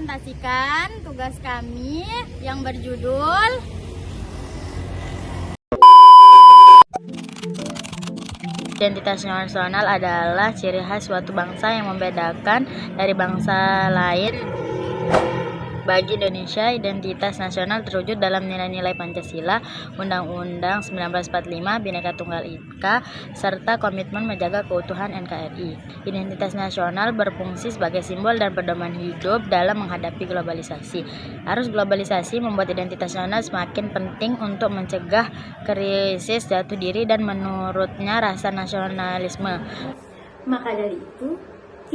mempresentasikan tugas kami yang berjudul Identitas nasional adalah ciri khas suatu bangsa yang membedakan dari bangsa lain. Bagi Indonesia, identitas nasional terwujud dalam nilai-nilai Pancasila, Undang-Undang 1945, Bhinneka Tunggal Ika, serta komitmen menjaga keutuhan NKRI. Identitas nasional berfungsi sebagai simbol dan pedoman hidup dalam menghadapi globalisasi. Arus globalisasi membuat identitas nasional semakin penting untuk mencegah krisis jatuh diri dan menurutnya rasa nasionalisme. Maka dari itu,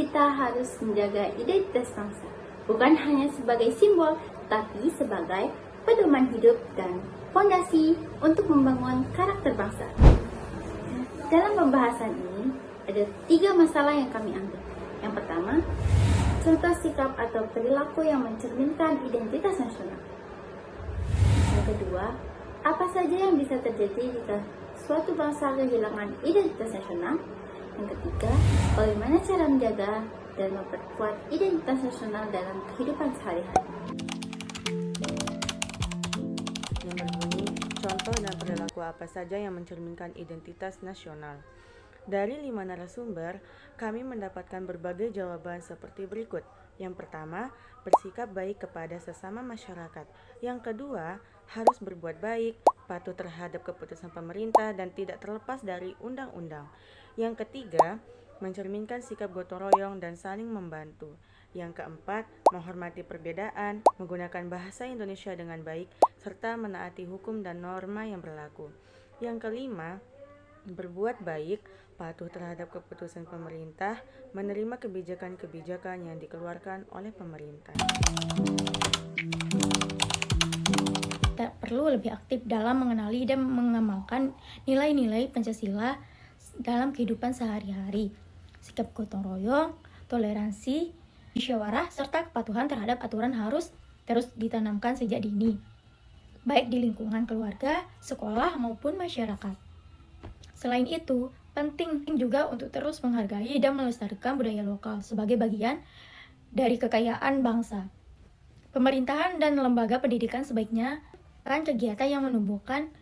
kita harus menjaga identitas bangsa. Bukan hanya sebagai simbol, tapi sebagai pedoman hidup dan fondasi untuk membangun karakter bangsa. Dalam pembahasan ini, ada 3 masalah yang kami ambil. Yang pertama, contoh sikap atau perilaku yang mencerminkan identitas nasional. Yang kedua, apa saja yang bisa terjadi jika suatu bangsa kehilangan identitas nasional. Yang ketiga, bagaimana cara menjaga dan memperkuat identitas nasional dalam kehidupan sehari-hari. Yang berbunyi, contoh dan perilaku apa saja yang mencerminkan identitas nasional. Dari 5 narasumber, kami mendapatkan berbagai jawaban seperti berikut. Yang pertama, bersikap baik kepada sesama masyarakat. Yang kedua, harus berbuat baik, patuh terhadap keputusan pemerintah dan tidak terlepas dari undang-undang. Yang ketiga, mencerminkan sikap gotong royong dan saling membantu. Yang keempat, menghormati perbedaan, menggunakan bahasa Indonesia dengan baik, serta menaati hukum dan norma yang berlaku. Yang kelima, berbuat baik, patuh terhadap keputusan pemerintah, menerima kebijakan-kebijakan yang dikeluarkan oleh pemerintah. Kita perlu lebih aktif dalam mengenali dan mengamalkan nilai-nilai Pancasila dalam kehidupan sehari-hari. Sikap gotong royong, toleransi, musyawarah, serta kepatuhan terhadap aturan harus terus ditanamkan sejak dini, baik di lingkungan keluarga, sekolah, maupun masyarakat. Selain itu, penting juga untuk terus menghargai dan melestarikan budaya lokal sebagai bagian dari kekayaan bangsa. Pemerintahan dan lembaga pendidikan sebaiknya melakukan kegiatan yang menumbuhkan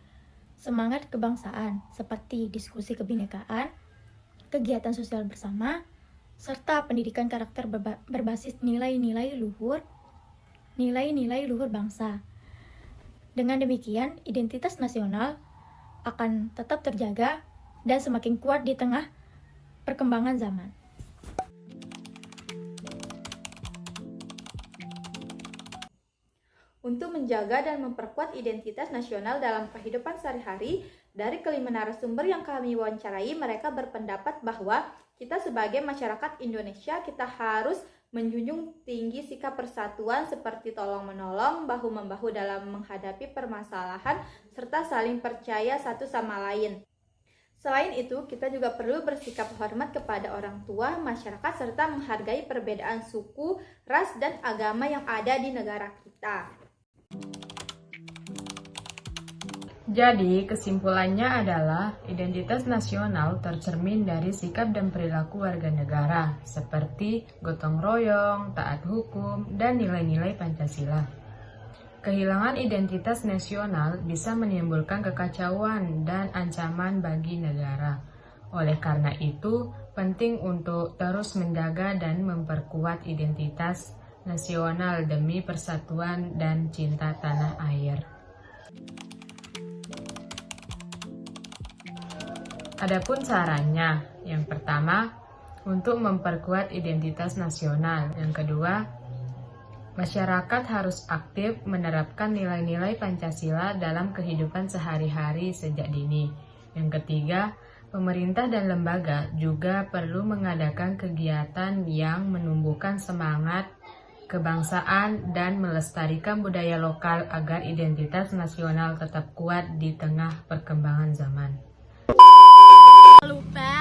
semangat kebangsaan seperti diskusi kebinekaan, kegiatan sosial bersama, serta pendidikan karakter berbasis nilai-nilai luhur bangsa. Dengan demikian, identitas nasional akan tetap terjaga dan semakin kuat di tengah perkembangan zaman. Untuk menjaga dan memperkuat identitas nasional dalam kehidupan sehari-hari, dari kelima narasumber yang kami wawancarai, mereka berpendapat bahwa kita sebagai masyarakat Indonesia, kita harus menjunjung tinggi sikap persatuan seperti tolong-menolong, bahu-membahu dalam menghadapi permasalahan, serta saling percaya satu sama lain. Selain itu, kita juga perlu bersikap hormat kepada orang tua, masyarakat, serta menghargai perbedaan suku, ras, dan agama yang ada di negara kita. Jadi, kesimpulannya adalah identitas nasional tercermin dari sikap dan perilaku warga negara, seperti gotong royong, taat hukum, dan nilai-nilai Pancasila. Kehilangan identitas nasional bisa menimbulkan kekacauan dan ancaman bagi negara. Oleh karena itu, penting untuk terus menjaga dan memperkuat identitas nasional demi persatuan dan cinta tanah air. Adapun caranya, yang pertama, untuk memperkuat identitas nasional. Yang kedua, masyarakat harus aktif menerapkan nilai-nilai Pancasila dalam kehidupan sehari-hari sejak dini. Yang ketiga, pemerintah dan lembaga juga perlu mengadakan kegiatan yang menumbuhkan semangat kebangsaan dan melestarikan budaya lokal agar identitas nasional tetap kuat di tengah perkembangan zaman. Jangan lupa